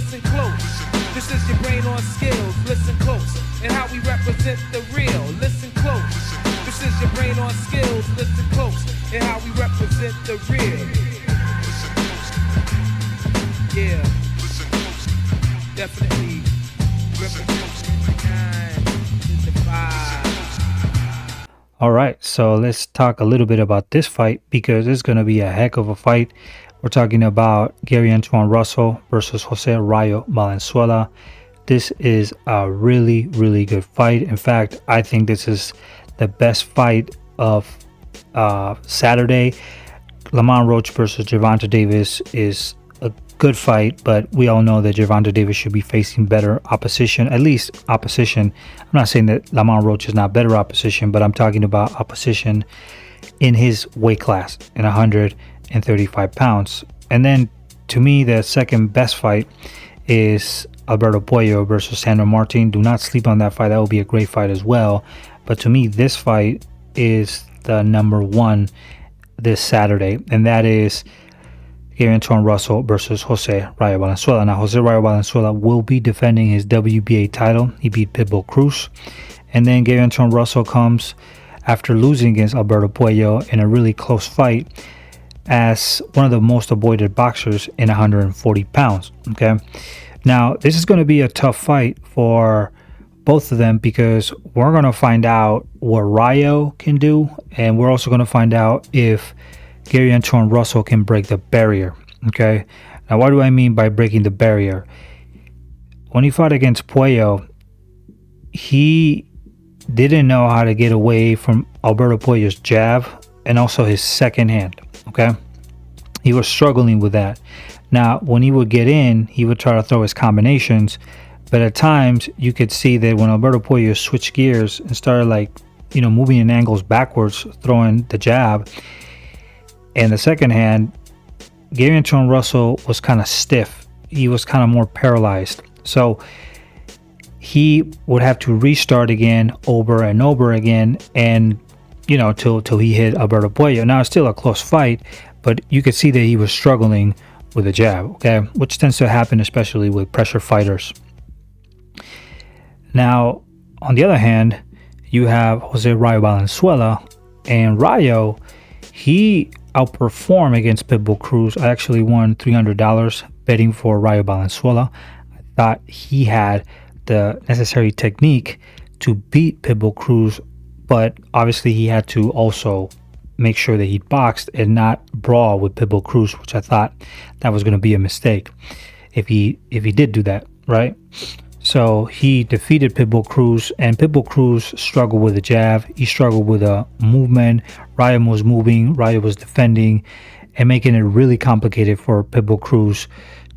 listen close. This is your brain on skills, listen close. And how we represent the real, listen close. This is your brain on skills, listen close. And how we represent the real. Yeah, definitely represent the 9 to the 5. All right, so let's talk a little bit about this fight because it's going to be a heck of a fight. We're talking about Gary Antuanne Russell versus Jose Rayo Valenzuela. This is a really, really good fight. In fact, I think this is the best fight of Saturday. Lamont Roach versus Gervonta Davis is a good fight, but we all know that Gervonta Davis should be facing better opposition, at least opposition. I'm not saying that Lamont Roach is not better opposition, but I'm talking about opposition in his weight class in 135 pounds. And then to me, the second best fight is Alberto Puello versus Sandor Martin. Do not sleep on that fight. That will be a great fight as well. But to me, this fight is the number one this Saturday, and that is Gary Antuanne Russell versus Jose Rayo Valenzuela. Now, Jose Rayo Valenzuela will be defending his WBA title. He beat Pitbull Cruz. And then Gary Antuanne Russell comes after losing against Alberto Puello in a really close fight as one of the most avoided boxers in 140 pounds. Okay. Now, this is going to be a tough fight for both of them because we're going to find out what Rayo can do, and we're also going to find out if Gary Antuanne Russell can break the barrier. Okay. Now, what do I mean by breaking the barrier? When he fought against Puello, he didn't know how to get away from Alberto Puello's jab and also his second hand. Okay. He was struggling with that. Now, when he would get in, he would try to throw his combinations, but at times you could see that when Alberto Puello switched gears and started moving in angles backwards, throwing the jab and the second hand, Gary Antuanne Russell was kind of stiff. He was kind of more paralyzed. So he would have to restart again over and over again and till he hit Alberto Puello. Now, it's still a close fight, but you could see that he was struggling with a jab, okay, which tends to happen especially with pressure fighters. Now, on the other hand, you have Jose Rayo Valenzuela, and Rayo, he outperformed against Pitbull Cruz. I actually won $300 betting for Rayo Valenzuela. I thought he had the necessary technique to beat Pitbull Cruz, but obviously he had to also make sure that he boxed and not brawl with Pitbull Cruz, which I thought that was going to be a mistake if he did do that, right? So he defeated Pitbull Cruz, and Pitbull Cruz struggled with the jab. He struggled with a movement. Rayo was moving, Rayo was defending, and making it really complicated for Pitbull Cruz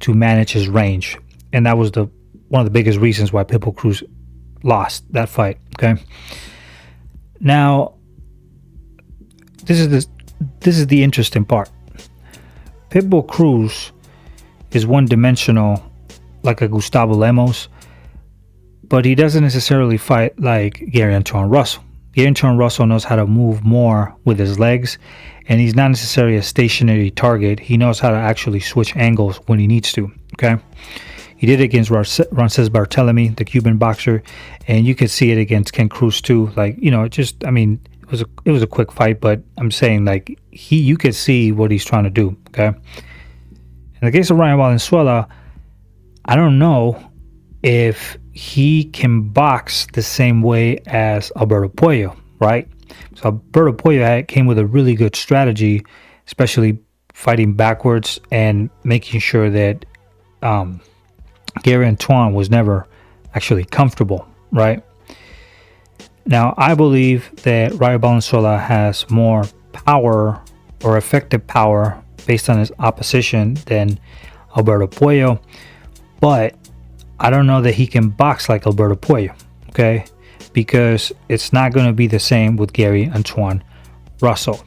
to manage his range. And that was one of the biggest reasons why Pitbull Cruz lost that fight. Okay. Now, this is the interesting part. Pitbull Cruz is one-dimensional, like a Gustavo Lemos, but he doesn't necessarily fight like Gary Antuanne Russell. Gary Antuanne Russell knows how to move more with his legs, and he's not necessarily a stationary target. He knows how to actually switch angles when he needs to. Okay, he did it against Rances Barthelemy, the Cuban boxer, and you could see it against Ken Cruz too. It was a quick fight, but I'm saying you could see what he's trying to do. Okay. In the case of Rayo Valenzuela, I don't know if he can box the same way as Alberto Puello, right? So Alberto Puello came with a really good strategy, especially fighting backwards and making sure that Gary Antuanne was never actually comfortable, right? Now, I believe that Rayo Valenzuela has more power or effective power based on his opposition than Alberto Puello, but I don't know that he can box like Alberto Puello, okay? Because it's not going to be the same with Gary Antuanne Russell.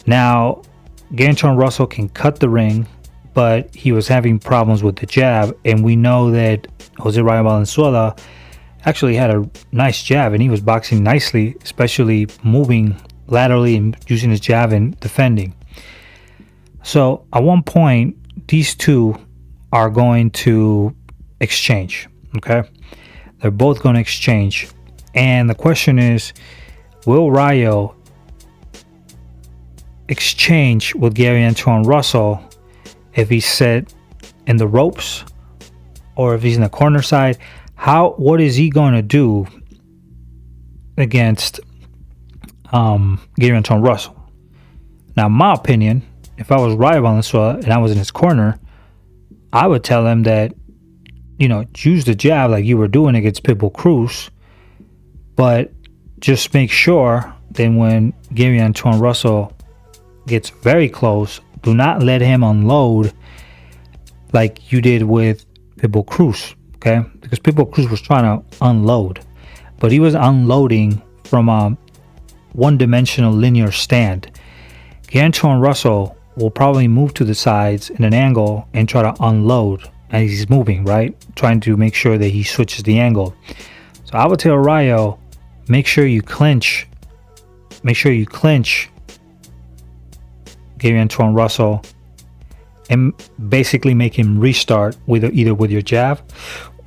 Now, Gary Antuanne Russell can cut the ring, but he was having problems with the jab, and we know that Jose Rayo Valenzuela actually had a nice jab, and he was boxing nicely, especially moving laterally and using his jab and defending. So at one point, these two are going to exchange. Okay, they're both going to exchange, and the question is, will Rayo exchange with Gary Antuanne Russell if he's set in the ropes or if he's in the corner side? What is he going to do against Gary Antuanne Russell? Now, in my opinion, if I was Rayo Valenzuela and I was in his corner, I would tell him that, use the jab like you were doing against Pitbull Cruz, but just make sure that when Gary Antuanne Russell gets very close, do not let him unload like you did with Pitbull Cruz, okay? Because Pitbull Cruz was trying to unload, but he was unloading from a one-dimensional linear stand. Gary Antuanne Russell will probably move to the sides in an angle and try to unload as he's moving, right? Trying to make sure that he switches the angle. So I would tell Rayo, make sure you clinch Gary Antuanne Russell and basically make him restart either with your jab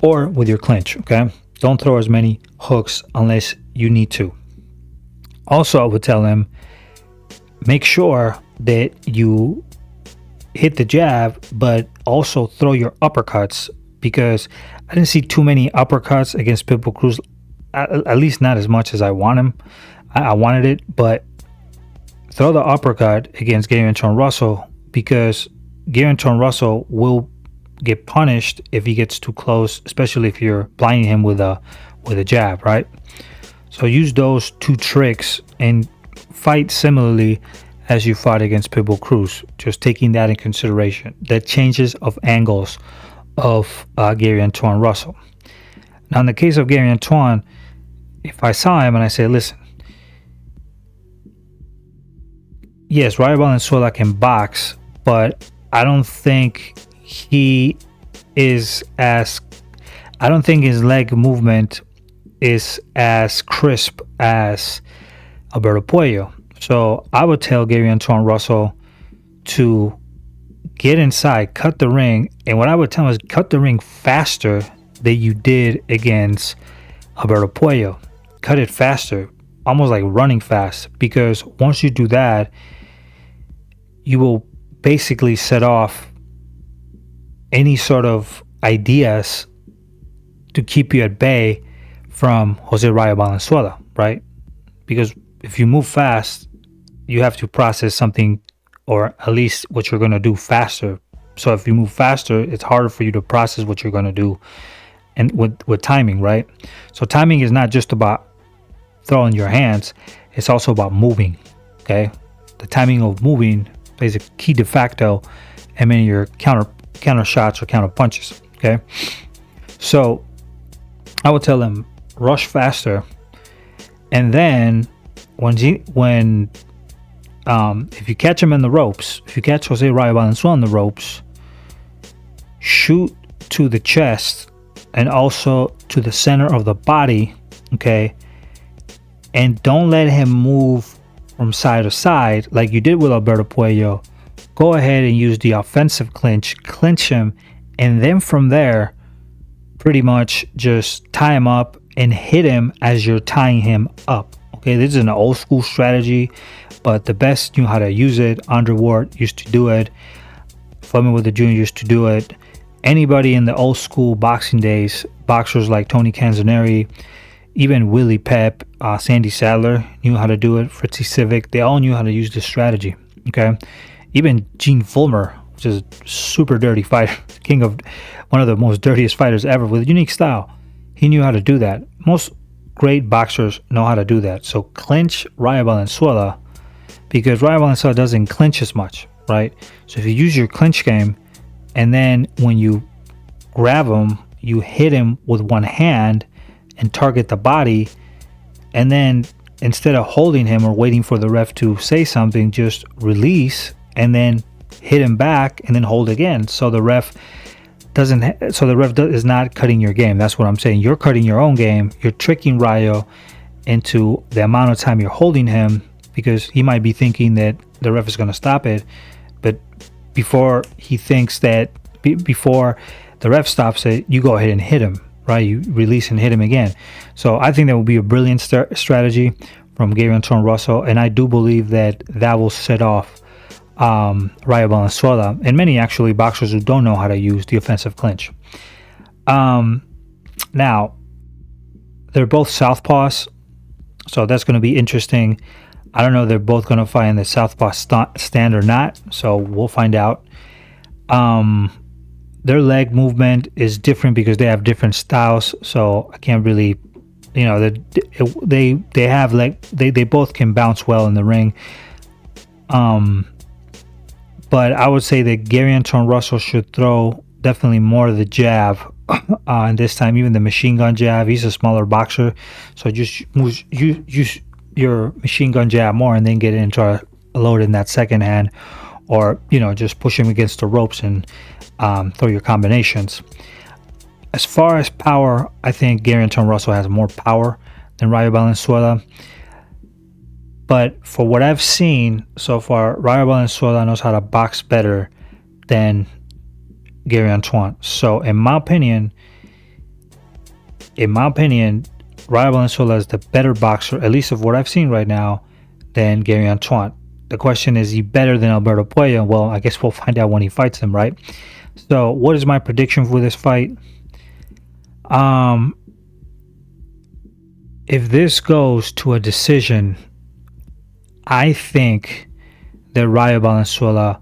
or with your clinch, okay? Don't throw as many hooks unless you need to. Also, I would tell him, make sure that you hit the jab, but also throw your uppercuts, because I didn't see too many uppercuts against Pitbull Cruz, at least not as much as I want him. I wanted it, but throw the uppercut against Gary Antuanne Russell, because Gary Antuanne Russell will get punished if he gets too close, especially if you're blinding him with a jab, right? So use those two tricks and fight similarly as you fought against Pitbull Cruz, just taking that in consideration, the changes of angles of Gary Antuanne Russell. Now, in the case of Gary Antuanne, if I saw him and I say, listen, yes, Rayo Valenzuela can box, but I don't think his leg movement is as crisp as Alberto Puello. So I would tell Gary Antuanne Russell to get inside, cut the ring, and what I would tell him is cut the ring faster than you did against Alberto Puello. Cut it faster, almost like running fast, because once you do that, you will basically set off any sort of ideas to keep you at bay from Jose Rayo Valenzuela, right? Because if you move fast, you have to process something, or at least what you're going to do, faster. So if you move faster, it's harder for you to process what you're going to do, and with timing, right? So timing is not just about throwing your hands, it's also about moving, okay? The timing of moving plays a key de facto in many of your counter shots or counter punches, okay? So I would tell him, rush faster, and then if you catch him in the ropes, if you catch Jose Rayo Valenzuela in the ropes, shoot to the chest and also to the center of the body, okay? And don't let him move from side to side like you did with Alberto Puello. Go ahead and use the offensive clinch him, and then from there, pretty much just tie him up and hit him as you're tying him up. Okay, this is an old school strategy, but the best knew how to use it. Andre Ward used to do it. Fleming with the Jr. used to do it. Anybody in the old school boxing days, boxers like Tony Canzoneri, even Willie Pep, Sandy Sadler knew how to do it. Fritzy Civic, they all knew how to use this strategy. Okay, even Gene Fulmer, which is a super dirty fighter, king of one of the most dirtiest fighters ever with a unique style, he knew how to do that. Most great boxers know how to do that. So clinch Rayo Valenzuela, because Rayo Valenzuela doesn't clinch as much, right? So if you use your clinch game, and then when you grab him, you hit him with one hand and target the body, and then instead of holding him or waiting for the ref to say something, just release and then hit him back and then hold again. So the ref is not cutting your game. That's what I'm saying. You're cutting your own game. You're tricking Rayo into the amount of time you're holding him, because he might be thinking that the ref is going to stop it, but before he thinks that before the ref stops it, you go ahead and hit him, right? You release and hit him again. So I think that would be a brilliant strategy from Gary Antuanne Russell, and I do believe that will set off Rayo Valenzuela and many actually boxers who don't know how to use the offensive clinch. Now, they're both southpaws, so that's going to be interesting. I don't know if they're both going to fight in the southpaw stand or not, so we'll find out. Their leg movement is different because they have different styles, so I can't really, they have they both can bounce well in the ring. But I would say that Gary Antuanne Russell should throw definitely more of the jab, and this time even the machine gun jab. He's a smaller boxer, so just use your machine gun jab more, and then get into a load in that second hand, or just push him against the ropes and throw your combinations. As far as power, I think Gary Antuanne Russell has more power than Rayo Valenzuela. But for what I've seen so far, Rayo Valenzuela knows how to box better than Gary Antuanne. So in my opinion, Rayo Valenzuela is the better boxer, at least of what I've seen right now, than Gary Antuanne. The question is he better than Alberto Puello? Well, I guess we'll find out when he fights him, right? So what is my prediction for this fight? If this goes to a decision, I think that Rayo Valenzuela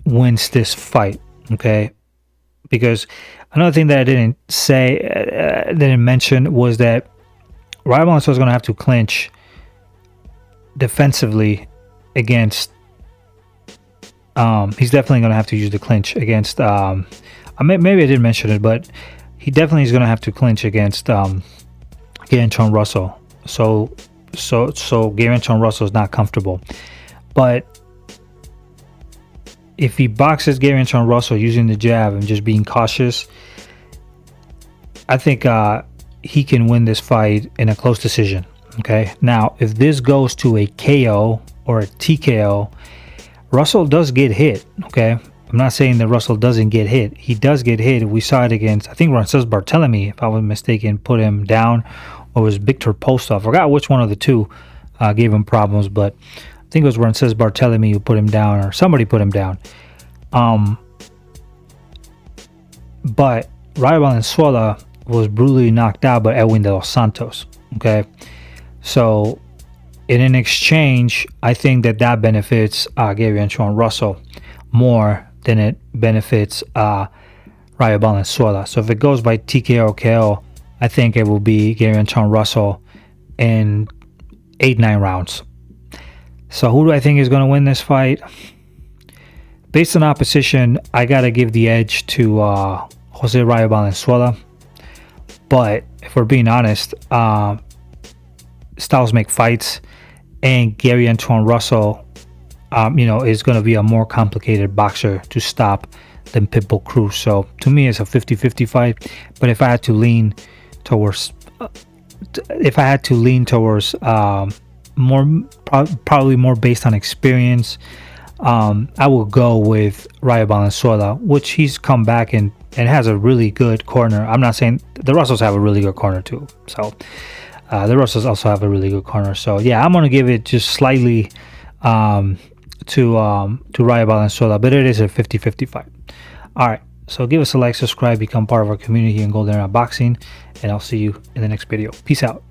wins this fight, okay? Because another thing that I didn't mention was that Rayo Valenzuela is going to have to clinch defensively against. He's definitely going to have to use the clinch against. Maybe I didn't mention it, but he definitely is going to have to clinch against Gary Antuanne Russell. So Gary Antuanne Russell is not comfortable. But if he boxes Gary Antuanne Russell using the jab and just being cautious, I think he can win this fight in a close decision. Okay. Now, if this goes to a KO or a TKO, Russell does get hit. Okay. I'm not saying that Russell doesn't get hit. He does get hit. We saw it against, I think Frances Barthélemy, if I was mistaken, put him down. Or was Victor Postov? I forgot which one of the two gave him problems, but I think it was Frances Barthélemy who put him down, or somebody put him down. But Rayo Valenzuela was brutally knocked out by Edwin de los Santos. Okay, so in an exchange, I think that benefits Gary Antuanne Russell more than it benefits Rayo Valenzuela. So if it goes by TKO or KO, I think it will be Gary Antuanne Russell in 8-9 rounds. So who do I think is going to win this fight? Based on opposition, I got to give the edge to Jose Rayo Valenzuela. But if we're being honest, styles make fights, and Gary Antuanne Russell, is going to be a more complicated boxer to stop than Pitbull Cruz. So to me, it's a 50-50 fight. But if I had to lean towards probably more based on experience, I will go with Rayo Valenzuela, which he's come back and has a really good corner. I'm not saying the Russells have a really good corner too, so the Russells also have a really good corner. So yeah, I'm gonna give it just slightly to Rayo Valenzuela, but it is a 50-50 fight. All right. So give us a like, subscribe, become part of our community in Golden Era Boxing, and I'll see you in the next video. Peace out.